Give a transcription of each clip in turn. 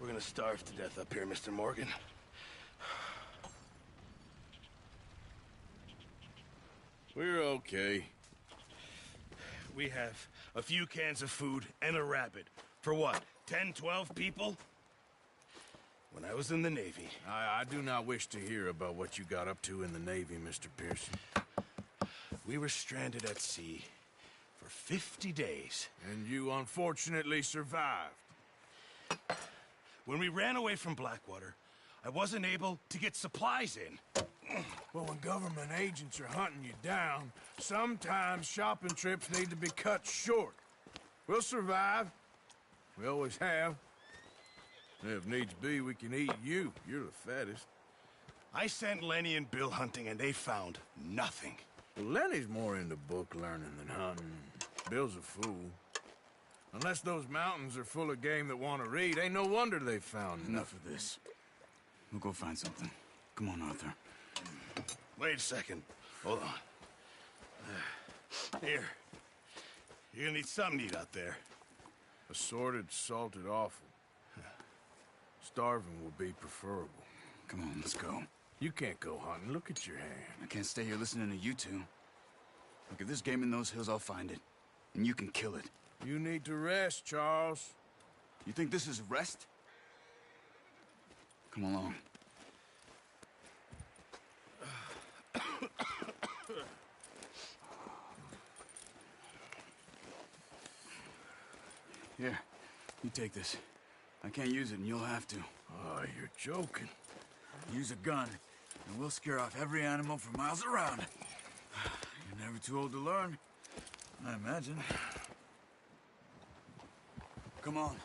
We're gonna starve to death up here, Mr. Morgan. We're okay. We have a few cans of food and a rabbit. For what, 10, 12 people? When I was in the Navy... I do not wish to hear about what you got up to in the Navy, Mr. Pearson. We were stranded at sea for 50 days. And you unfortunately survived. When we ran away from Blackwater, I wasn't able to get supplies in. Well, when government agents are hunting you down, sometimes shopping trips need to be cut short. We'll survive. We always have. If needs be, we can eat you. You're the fattest. I sent Lenny and Bill hunting, and they found nothing. Well, Lenny's more into book learning than hunting. Bill's a fool. Unless those mountains are full of game that want to read, ain't no wonder they found Enough of this. We'll go find something. Come on, Arthur. Wait a second. Hold on. Here. You're gonna need something to eat out there. Assorted, salted offal. Starving will be preferable. Come on, let's go. You can't go hunting. Look at your hand. I can't stay here listening to you two. Look, if there's game in those hills, I'll find it. And you can kill it. You need to rest, Charles. You think this is rest? Come along. Here, you take this. I can't use it, and you'll have to. Oh, you're joking. Use a gun, and we'll scare off every animal for miles around. You're never too old to learn, I imagine. Come on,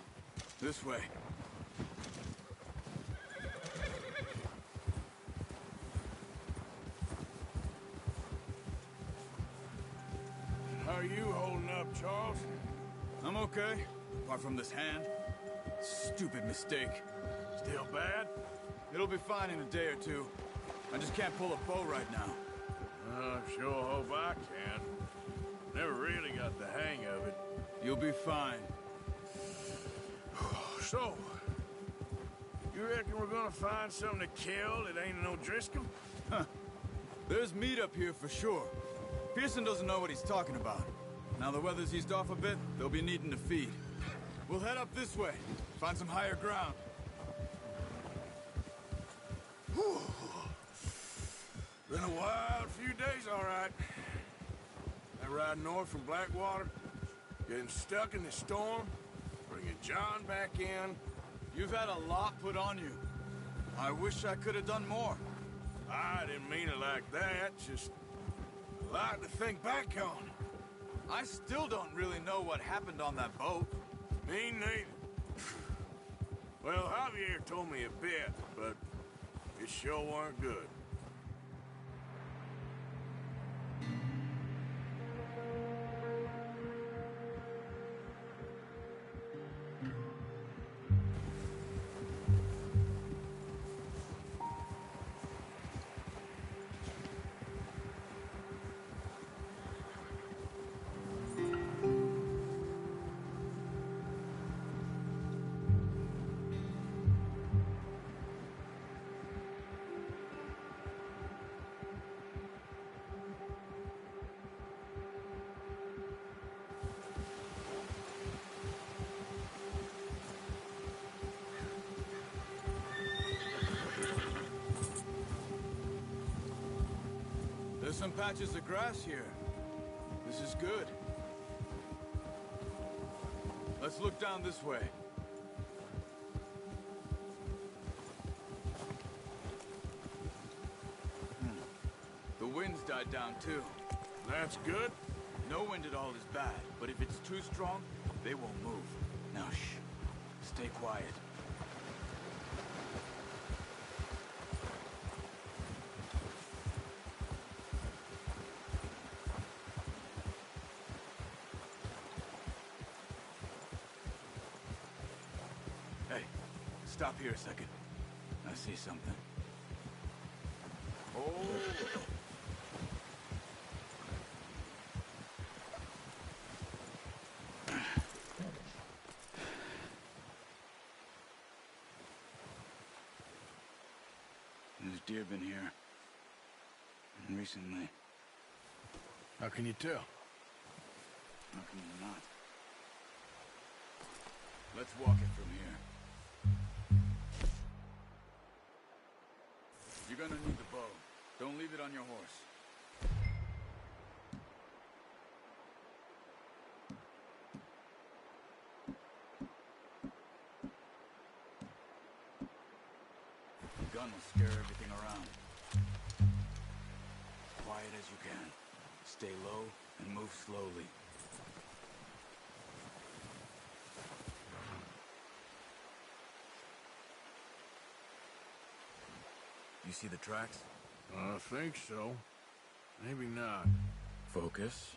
this way. How are you holding up, Charles? I'm okay, apart from this hand. Stupid mistake. Still bad? It'll be fine in a day or two. I just can't pull a bow right now. I sure hope I can. Never really got the hang of it. You'll be fine. So, you reckon we're gonna find something to kill that ain't no Driscoll? Huh. There's meat up here for sure. Pearson doesn't know what he's talking about. Now the weather's eased off a bit, they'll be needing to feed. We'll head up this way, find some higher ground. Whew. Been a wild few days, all right. That ride north from Blackwater, getting stuck in the storm, bringing John back in. You've had a lot put on you. I wish I could have done more. I didn't mean it like that, just a lot to think back on. I still don't really know what happened on that boat. Me neither. Well, Javier told me a bit, but it sure weren't good. There's some patches of grass here. This is good. Let's look down this way. The wind's died down too. That's good. No wind at all is bad, but if it's too strong, they won't move. Now shh. Stay quiet. Hey, stop here a second. I see something. Oh. There's deer been here. And recently. How can you tell? How can you not? Let's walk it from here. You're gonna need the bow. Don't leave it on your horse. The gun will scare everything around. Quiet as you can. Stay low and move slowly. You see the tracks? I think so. Maybe not. Focus.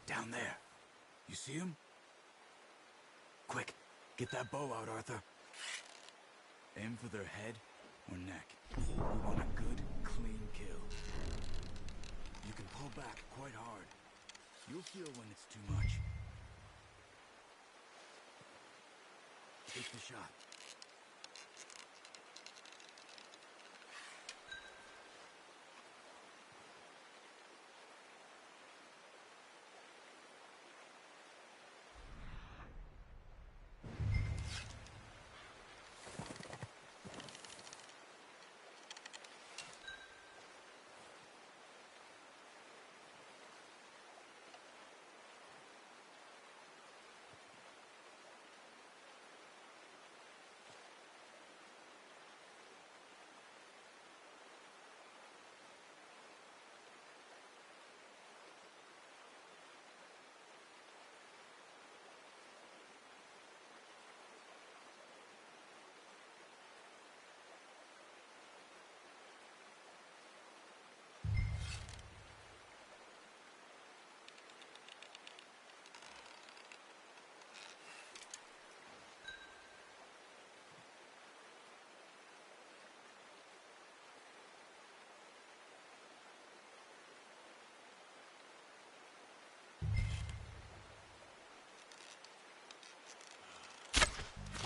Down there. You see him? Quick, get that bow out, Arthur. Aim for their head or neck. We want a good, clean kill. You can pull back quite hard. You'll feel when it's too much. Take the shot.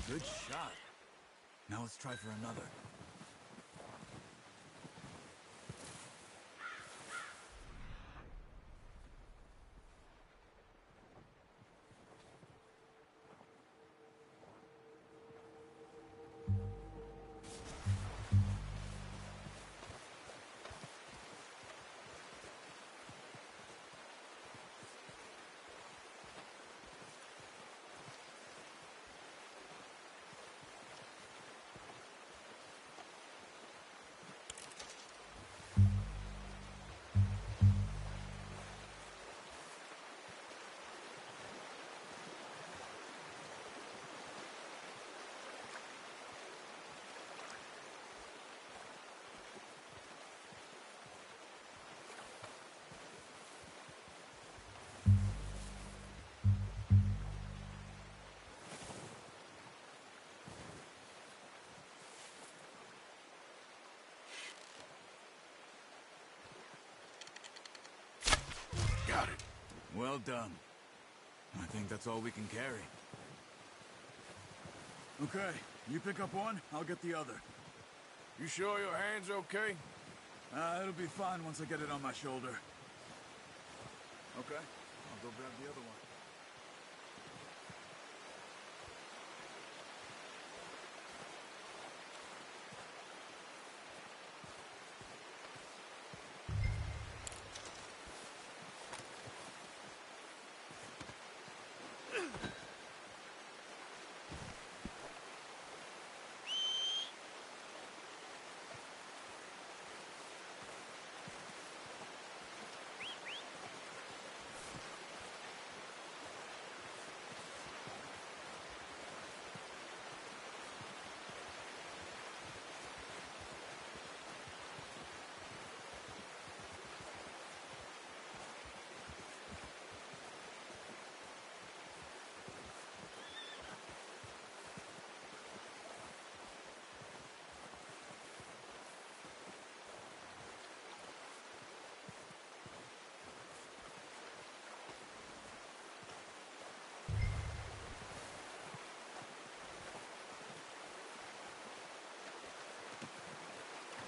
Good shot. Now let's try for another. got it. Well done. I think that's all we can carry. Okay, you pick up one, I'll get the other. You sure your hand's okay? It'll be fine once I get it on my shoulder. Okay, I'll go grab the other one.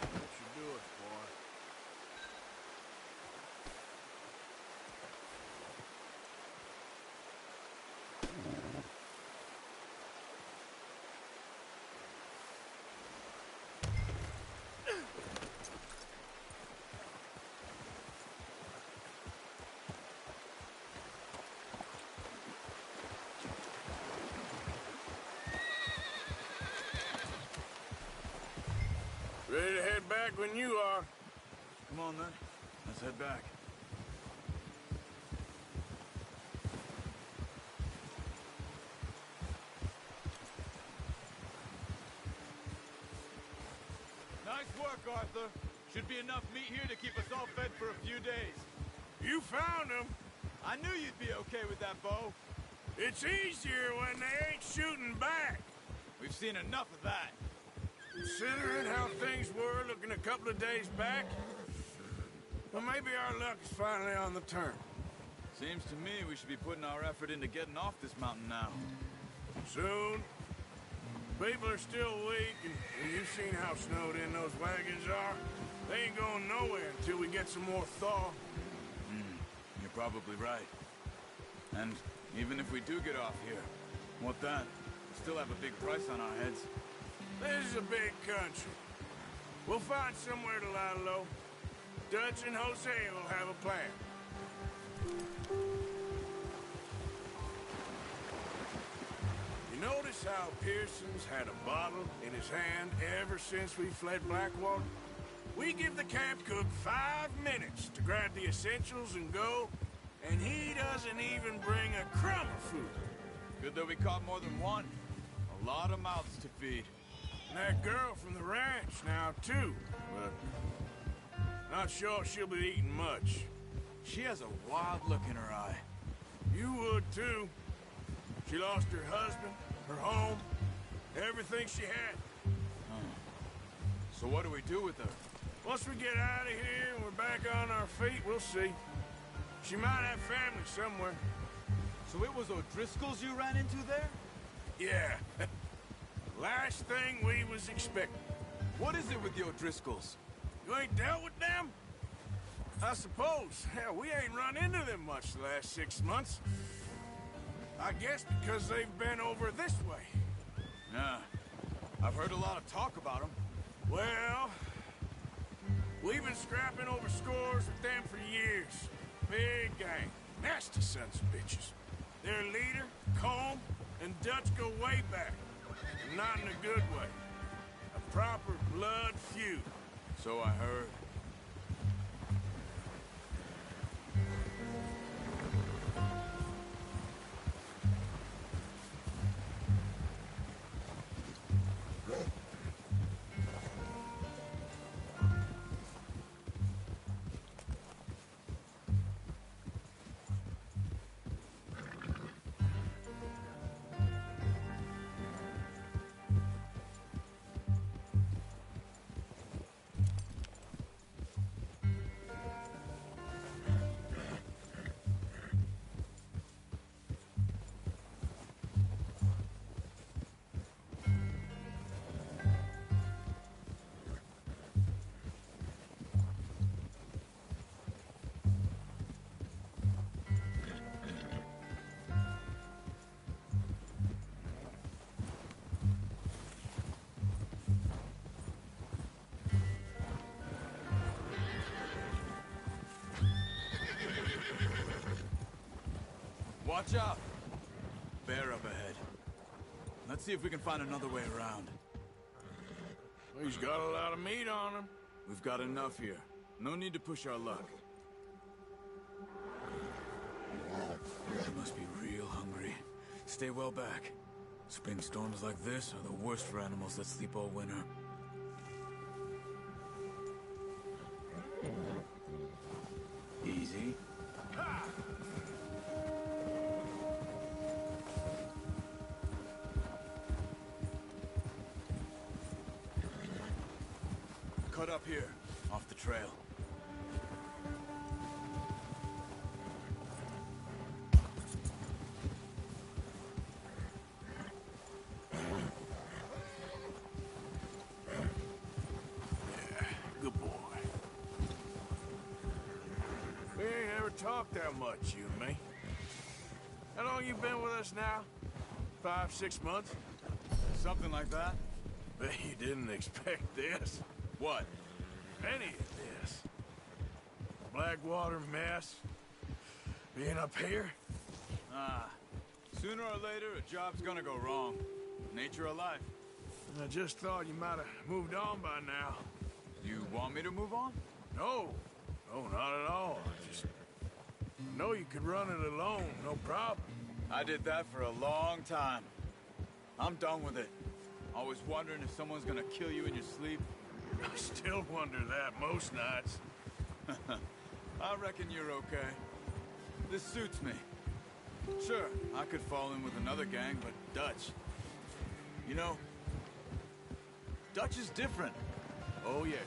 That should do it, boy. Ready to head back when you are. Come on then, let's head back. Nice work, Arthur. Should be enough meat here to keep us all fed for a few days. You found them. I knew you'd be okay with that bow. It's easier when they ain't shooting back. We've seen enough of that. Considering how things were looking a couple of days back, well, maybe our luck is finally on the turn. Seems to me we should be putting our effort into getting off this mountain now. Soon. People are still weak, and you've seen how snowed in those wagons are. They ain't going nowhere until we get some more thaw. You're probably right. And even if we do get off here, what then? We still have a big price on our heads. This is a big country. We'll find somewhere to lie low. Dutch and Jose will have a plan. You notice how Pearson's had a bottle in his hand ever since we fled Blackwater? We give the camp cook 5 minutes to grab the essentials and go, and he doesn't even bring a crumb of food. Good that we caught more than one. A lot of mouths to feed. And that girl from the ranch now, too. But not sure she'll be eating much. She has a wild look in her eye. You would, too. She lost her husband, her home, everything she had. So what do we do with her? Once we get out of here and we're back on our feet, we'll see. She might have family somewhere. So it was O'Driscoll's you ran into there? Yeah. Last thing we was expecting. What is it with the O'Driscolls? You ain't dealt with them? I suppose. Hell, we ain't run into them much the last 6 months. I guess because they've been over this way. Yeah. I've heard a lot of talk about them. Well, we've been scrapping over scores with them for years. Big gang. Nasty sons of bitches. Their leader, Colm, and Dutch go way back. And not in a good way. A proper blood feud. So I heard. Watch out! Bear up ahead. Let's see if we can find another way around. He's got a lot of meat on him. We've got enough here. No need to push our luck. They must be real hungry. Stay well back. Spring storms like this are the worst for animals that sleep all winter. Easy. Cut up here, off the trail. Good boy. We ain't ever talked that much, you and me. How long you been with us now? 5, 6 months? Something like that? Bet you didn't expect this. What? Any of this. Blackwater mess. Being up here. Ah. Sooner or later, a job's gonna go wrong. Nature of life. I just thought you might have moved on by now. You want me to move on? No. No, not at all. I just know you could run it alone, no problem. I did that for a long time. I'm done with it. Always wondering if someone's gonna kill you in your sleep. I still wonder that most nights. I reckon you're okay. This suits me. Sure, I could fall in with another gang, but Dutch... You know, Dutch is different. Oh, yes.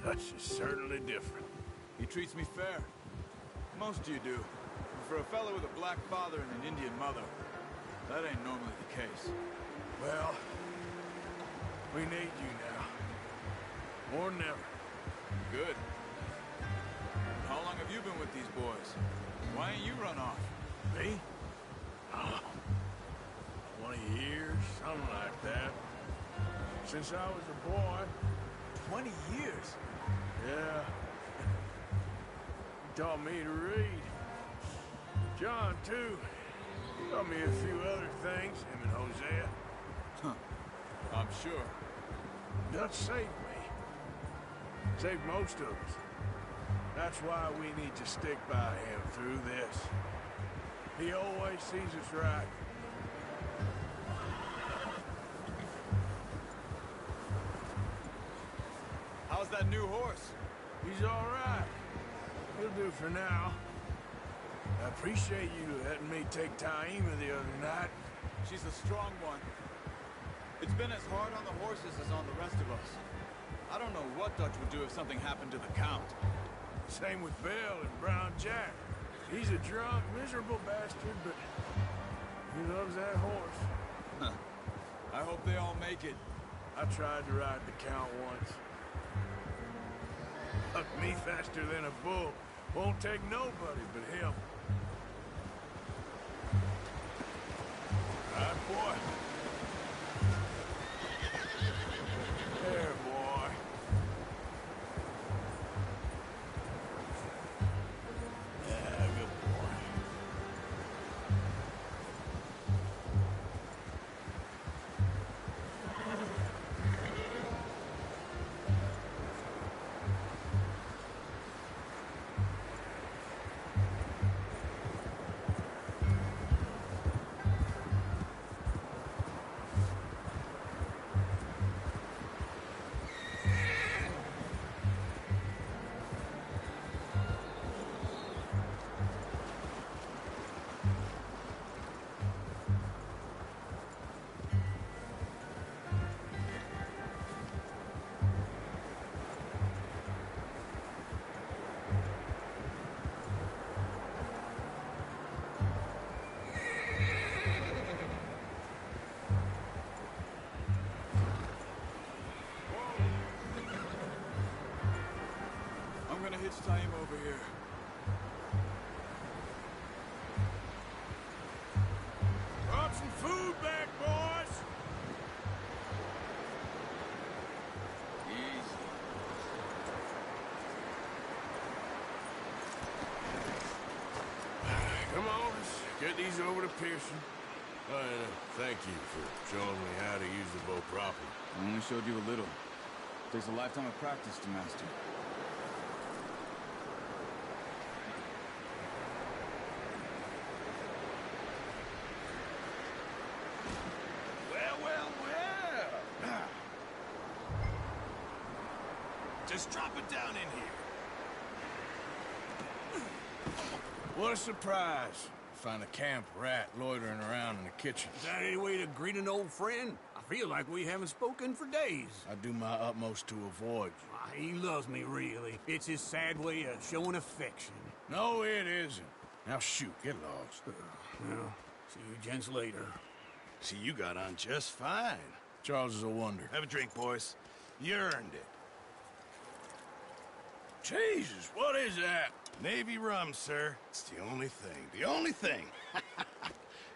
Dutch is certainly different. He treats me fair. Most of you do. But for a fellow with a black father and an Indian mother, that ain't normally the case. Well, we need you now. More than ever. Good. How long have you been with these boys? Why ain't you run off? Me? Oh, 20 years, something like that. Since I was a boy. 20 years? Yeah. He taught me to read. John, too. He taught me a few other things, him and Hosea. Huh. I'm sure. Dutch saved me. Saved most of us. That's why we need to stick by him through this. He always sees us right. How's that new horse? He's all right. He'll do for now. I appreciate you letting me take Taima the other night. She's a strong one. It's been as hard on the horses as on the rest of us. I don't know what Dutch would do if something happened to the Count. Same with Bill and Brown Jack. He's a drunk, miserable bastard, but he loves that horse. Huh. I hope they all make it. I tried to ride the Count once. Bucked me faster than a bull. Won't take nobody but him. Right, boy. There, boy. Yeah, good boy. I'm gonna hitch Taima over here. Brought some food back, boys. Easy. Come on, let's Get these over to Pearson. Thank you for showing me how to use the bow properly. I only showed you a little. Takes a lifetime of practice to master. Well. Just drop it down in here. What a surprise. Find a camp rat loitering around in the kitchen. Is that any way to greet an old friend? I feel like we haven't spoken for days. I do my utmost to avoid you. He loves me, really. It's his sad way of showing affection. No, it isn't. Now shoot, get lost. Well, see you gents later. See, you got on just fine. Charles is a wonder. Have a drink, boys. You earned it. Jesus, what is that? Navy rum, sir. It's the only thing. The only thing.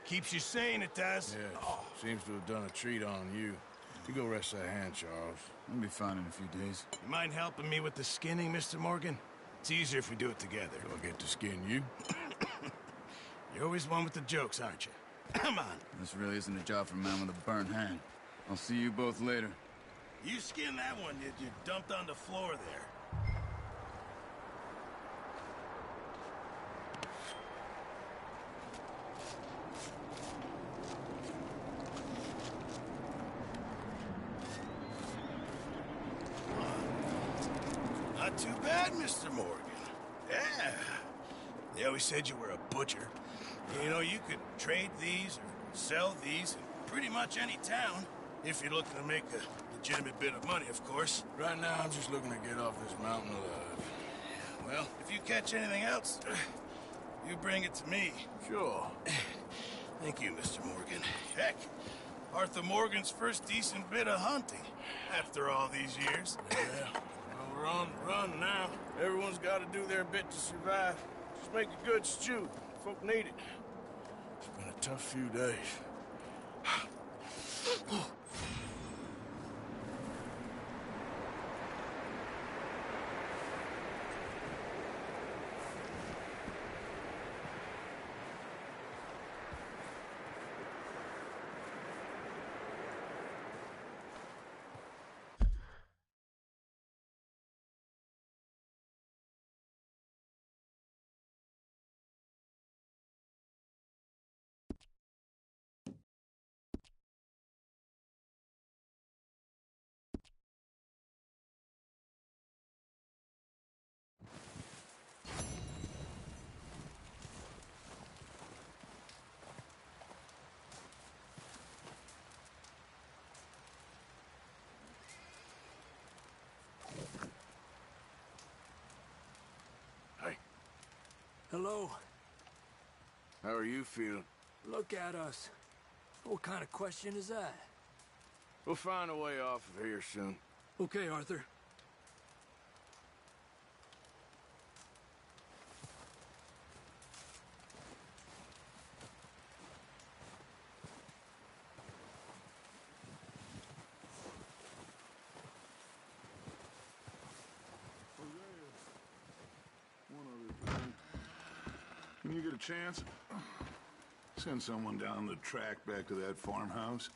Keeps you sane, it does. Yes, seems to have done a treat on you. You go rest that hand, Charles. I'll be fine in a few days. You mind helping me with the skinning, Mr. Morgan? It's easier if we do it together. Do I get to skin you? You're always one with the jokes, aren't you? Come on. This really isn't a job for a man with a burnt hand. I'll see you both later. You skinned that one you dumped on the floor there. Not too bad, Mr. Morgan. Yeah. They always said you were a butcher. You know, you could trade these or sell these in pretty much any town, if you're looking to make a legitimate bit of money, of course. Right now, I'm just looking to get off this mountain alive. Well, if you catch anything else, you bring it to me. Sure. Thank you, Mr. Morgan. Heck, Arthur Morgan's first decent bit of hunting after all these years. Yeah. Well, we're on the run now. Everyone's got to do their bit to survive. Just make a good stew. Folk need it. It's been a tough few days. Hello. How are you feeling? Look at us. What kind of question is that? We'll find a way off of here soon. Okay, Arthur. When you get a chance, send someone down the track back to that farmhouse.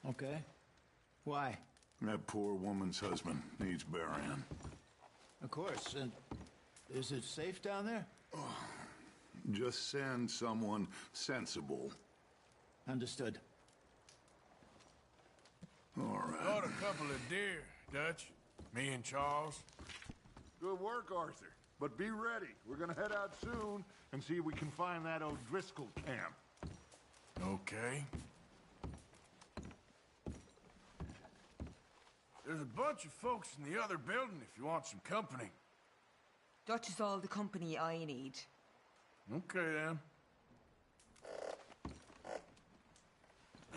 Okay. Why? That poor woman's husband needs burying. Of course. And is it safe down there? Just send someone sensible. Understood. All right. Got a couple of deer, Dutch. Me and Charles. Good work, Arthur. But be ready. We're gonna head out soon and see if we can find that O'Driscoll camp. Okay. There's a bunch of folks in the other building if you want some company. Dutch is all the company I need. Okay, then.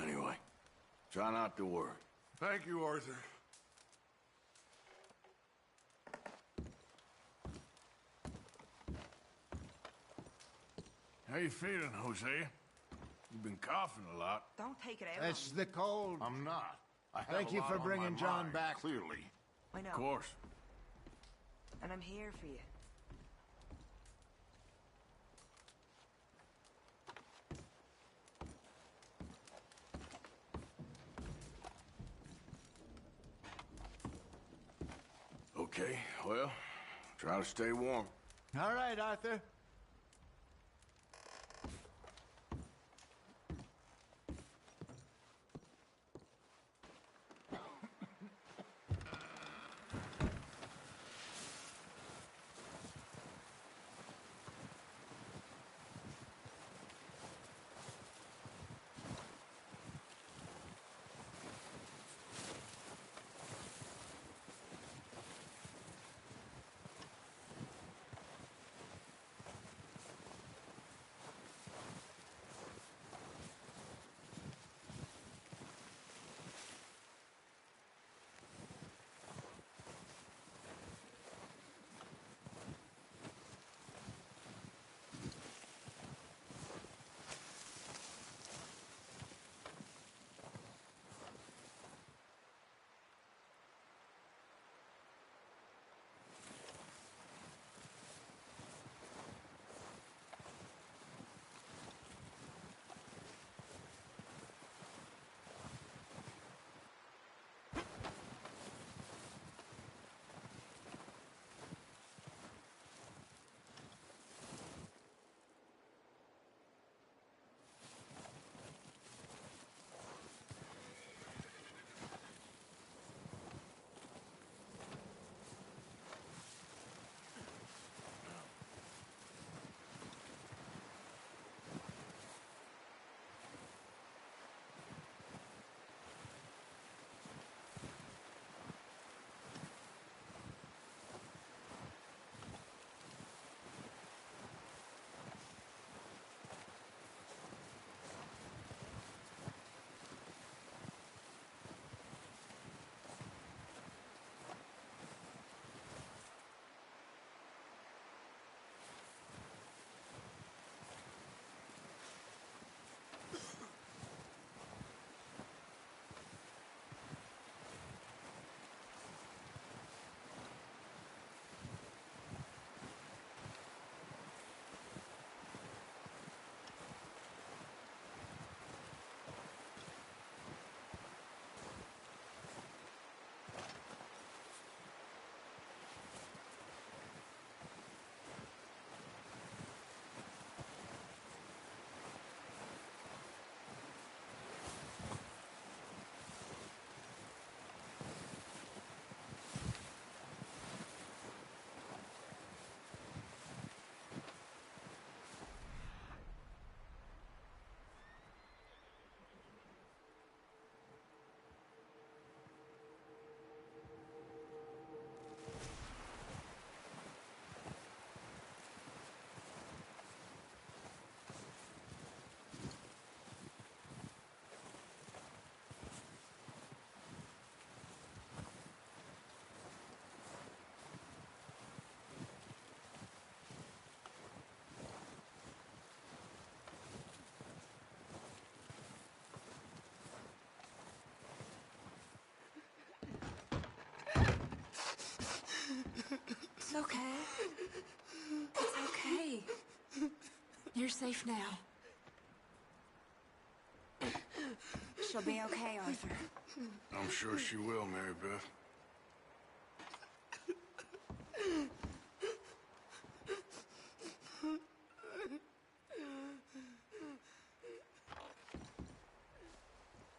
Anyway, try not to worry. Thank you, Arthur. How you feeling, Hosea? You've been coughing a lot. Don't take it out. That's the cold. I'm not. I have Thank a you lot for on bringing my John mind, back. Clearly. I know. Of course. And I'm here for you. Okay, well, try to stay warm. All right, Arthur. It's okay. It's okay. You're safe now. She'll be okay, Arthur. I'm sure she will, Mary Beth.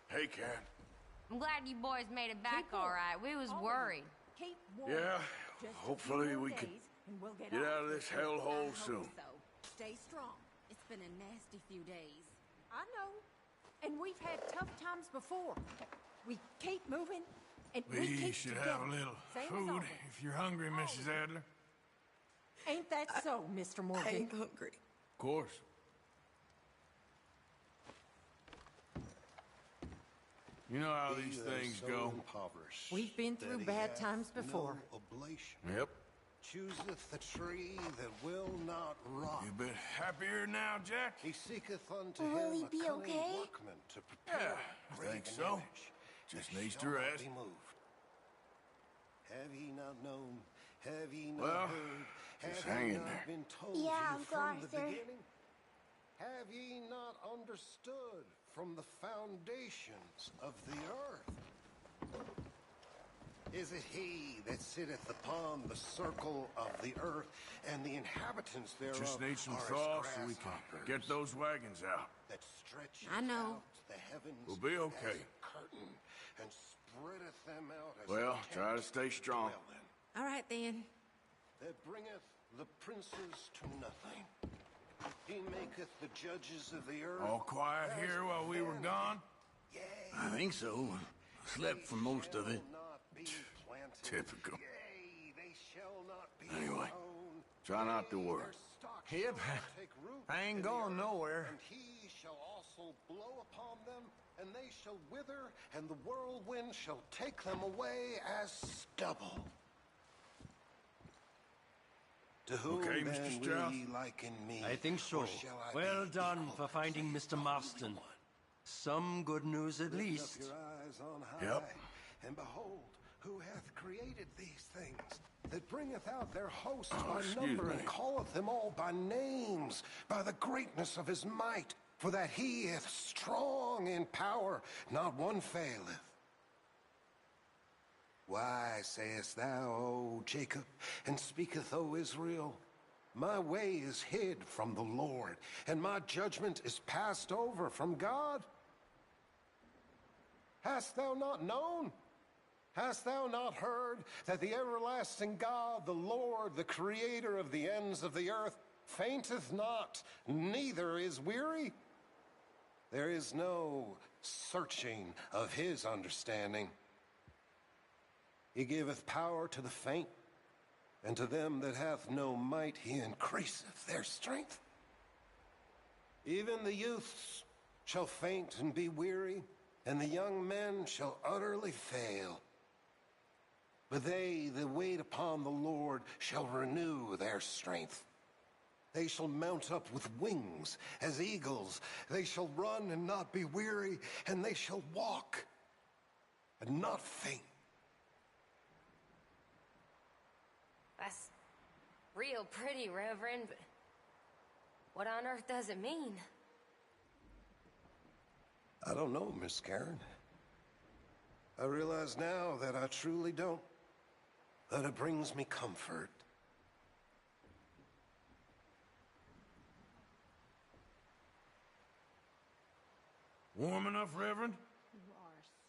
Hey, Cat. I'm glad you boys made it back all right. We was worried. Keep warm. Yeah, Just a hopefully few more we can days and we'll get out of this hellhole soon. Stay strong. It's been a nasty few days. I know. And we've had tough times before. We keep moving and we We keep should together. have a little Same as food always. if you're hungry, Mrs. Adler. Ain't that so, Mr. Morgan? I ain't hungry. Of course. You know how these things go. We've been through bad times before. Yep. Chooseth the tree that will not rot. You bit happier now, Jack? He seeketh unto Will him he a be cunning okay? workman to prepare Yeah, I graven think so. image Just that needs to shall not rest. be moved. Have ye not known? Have ye not Well, heard? just Have ye hanging not there. been told Yeah, you Uncle from the Arthur. beginning? Have ye not understood from the foundations of the earth? Is it he that sitteth upon the circle of the earth, and the inhabitants thereof Just need some are as thaw so we can grasshoppers, get those wagons out. that stretcheth I know. out the heavens We'll be okay. as a curtain, and spreadeth them out as Well, a try to tent stay strong. dwell in, All right, then. that bringeth the princes to nothing. He maketh the judges of the earth All quiet here while we were gone? I think so. Slept for most of it. Typical. They shall not be Anyway, sown. try not to worry. Their stock Yep. shall not take root I ain't in the going earth, nowhere. And he shall also blow upon them, and they shall wither, and the whirlwind shall take them away as stubble. To whom Okay, Mr. then will Strauss? ye liken me? I think so. Or shall I Well be done equal for finding Mr. Marston. Some good news at Lift least. up your eyes on high, Yep. and behold, who hath created these things, that bringeth out their hosts Oh, by excuse number, me. and calleth them all by names, by the greatness of his might, for that he is strong in power, not one faileth. Why sayest thou, O Jacob, and speaketh, O Israel? My way is hid from the Lord, and my judgment is passed over from God. Hast thou not known? Hast thou not heard that the everlasting God, the Lord, the creator of the ends of the earth, fainteth not, neither is weary? There is no searching of his understanding. He giveth power to the faint, and to them that hath no might he increaseth their strength. Even the youths shall faint and be weary, and the young men shall utterly fail. But they that wait upon the Lord shall renew their strength. They shall mount up with wings as eagles. They shall run and not be weary, and they shall walk and not faint. That's real pretty, Reverend, but what on earth does it mean? I don't know, Miss Karen. I realize now that I truly don't. That it brings me comfort. Warm enough, Reverend?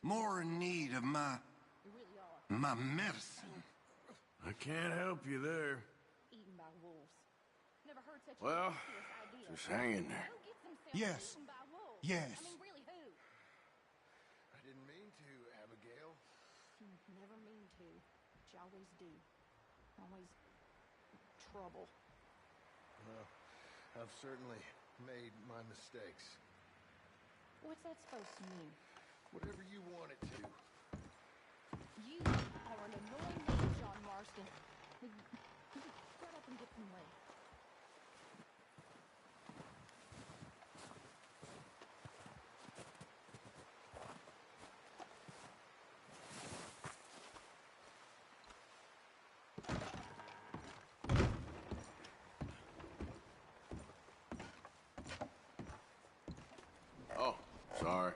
More in need of my medicine. I can't help you there. Eaten by wolves. Never heard such a Well, ridiculous idea. just hang in there. Who gets themselves Yes. eaten by wolves? Yes. I mean, really, who? I didn't mean to, Abigail. Never mean to, but you always do. Always trouble. Well, I've certainly made my mistakes. What's that supposed to mean? Whatever you want it to. You are an annoying man, John Marston. Shut up and get some rest. Oh, sorry.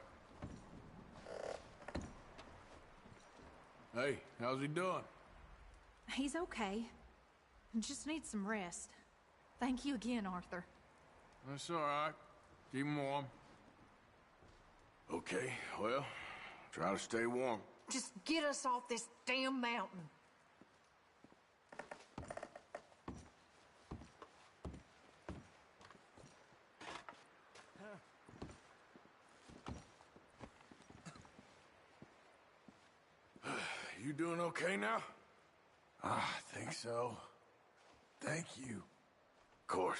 Hey, how's he doing? He's okay. Just needs some rest. Thank you again, Arthur. That's all right. Keep him warm. Okay, well, try to stay warm. Just get us off this damn mountain. You doing okay now? I think so. Thank you. Of course.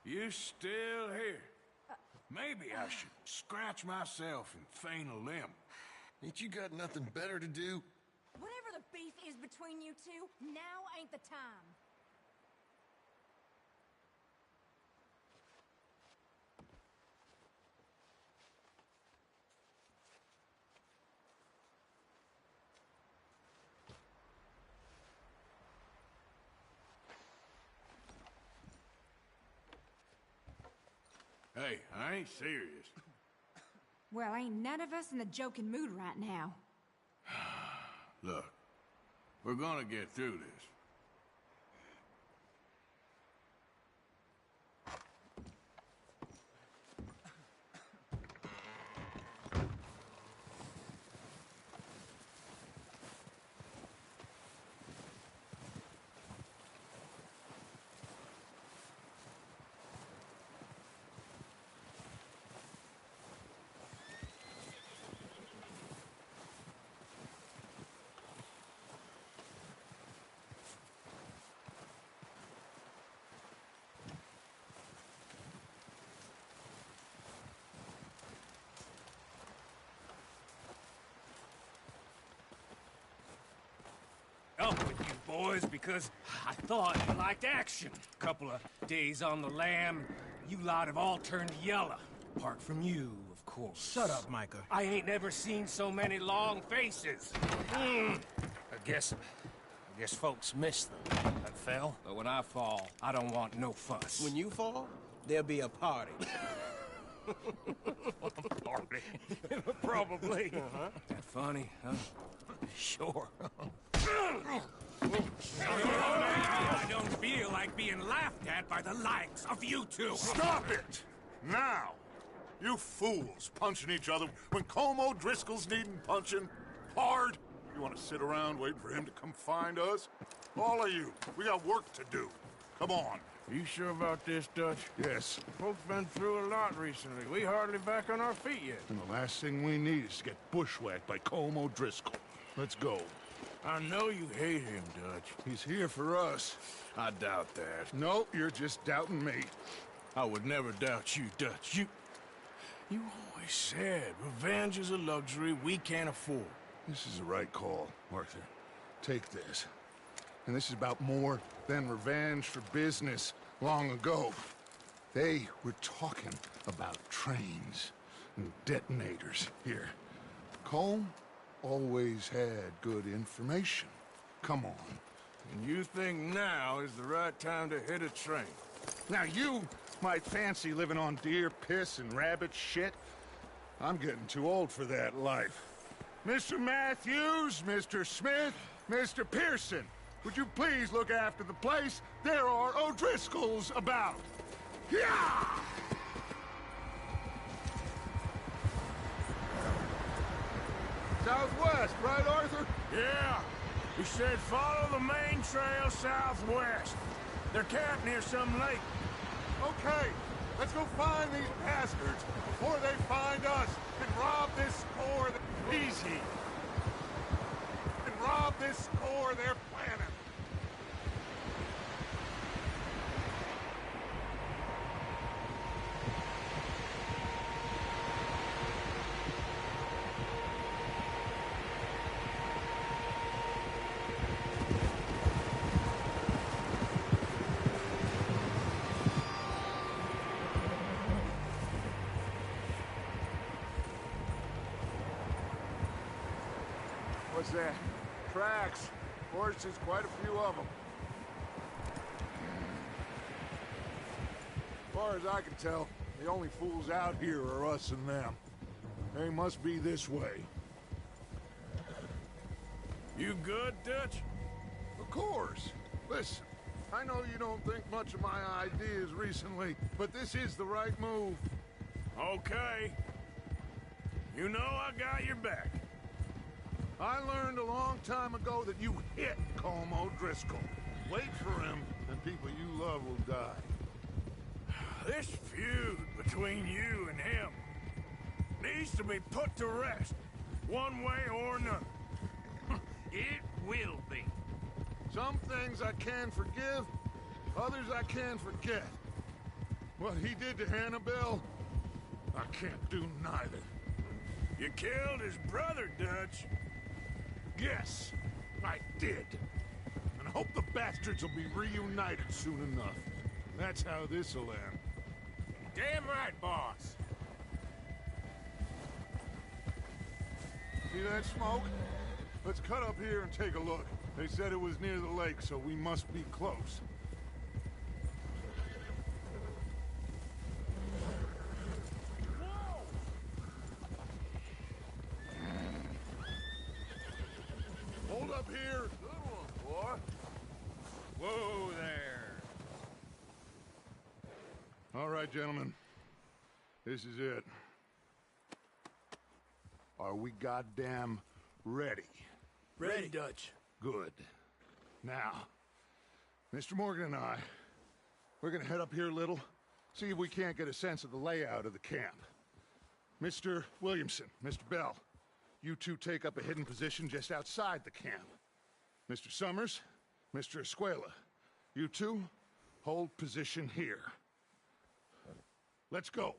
You still here? Maybe I should scratch myself and feign a limb. Ain't you got nothing better to do? Whatever the beef is between you two, now ain't the time. Hey, I ain't serious. Well, ain't none of us in the joking mood right now. Look, we're gonna get through this. Up with you boys because I thought you liked action. Couple of days on the lam, you lot have all turned yellow. Apart from you, of course. Shut up, Micah. I ain't never seen so many long faces. I guess folks miss them. I fell, but when I fall, I don't want no fuss. When you fall, there'll be a party. Party? Probably. That funny, huh? Sure. I don't feel like being laughed at by the likes of you two. Stop it! Now! You fools punching each other when Colm O'Driscoll's needing punching hard. You want to sit around waiting for him to come find us? All of you, we got work to do. Come on. You sure about this, Dutch? Yes. Folks been through a lot recently. We hardly back on our feet yet. And the last thing we need is to get bushwhacked by Colm O'Driscoll. Let's go. I know you hate him, Dutch. He's here for us. I doubt that. No, you're just doubting me. I would never doubt you, Dutch. You always said revenge is a luxury we can't afford. This is the right call, Arthur. Take this. And this is about more than revenge for business long ago. They were talking about trains and detonators here. Colm always had good information. Come on. And you think now is the right time to hit a train? Now you might fancy living on deer piss and rabbit shit. I'm getting too old for that life. Mr. Matthews, Mr. Smith, Mr. Pearson, would you please look after the place? There are O'Driscolls about. Yeah! Southwest, right, Arthur? Yeah. He said follow the main trail southwest. They're camped near some lake. Okay, let's go find these bastards before they find us and rob this store. Easy. And rob this store they're planning. What's that? Tracks. Horses, quite a few of them. As far as I can tell, the only fools out here are us and them. They must be this way. You good, Dutch? Of course. Listen, I know you don't think much of my ideas recently, but this is the right move. Okay. You know I got your back. I learned a long time ago that you hit Colm O'Driscoll. Wait for him, and people you love will die. This feud between you and him needs to be put to rest, one way or another. It will be. Some things I can forgive, others I can forget. What he did to Annabelle, I can't do neither. You killed his brother, Dutch. Yes, I did. And I hope the bastards will be reunited soon enough. That's how this'll end. Damn right, boss. See that smoke? Let's cut up here and take a look. They said it was near the lake, so we must be close. Hold up here! Good one, boy. Whoa there. All right, gentlemen. This is it. Are we goddamn ready? Ready, Dutch. Good. Now, Mr. Morgan and I, we're gonna head up here a little, see if we can't get a sense of the layout of the camp. Mr. Williamson, Mr. Bell, you two take up a hidden position just outside the camp. Mr. Summers, Mr. Escuela, you two hold position here. Let's go.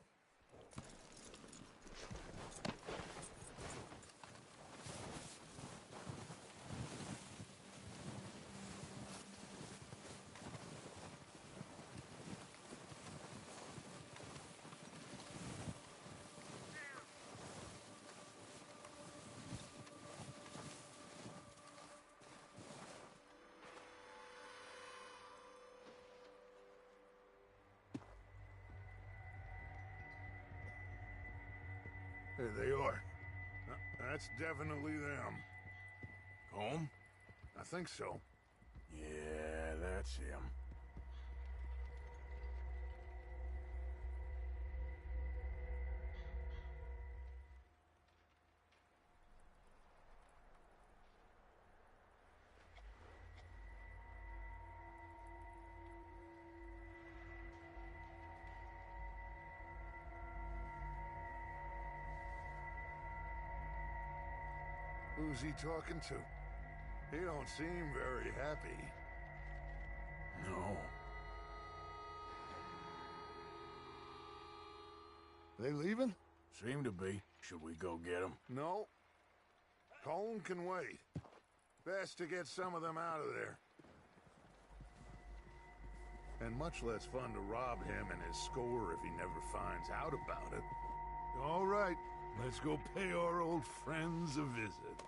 There they are. That's definitely them. Home? I think so. Yeah, that's him. Who's he talking to? He don't seem very happy. No. They leaving? Seem to be. Should we go get them? No. Colm can wait. Best to get some of them out of there. And much less fun to rob him and his score if he never finds out about it. All right, let's go pay our old friends a visit.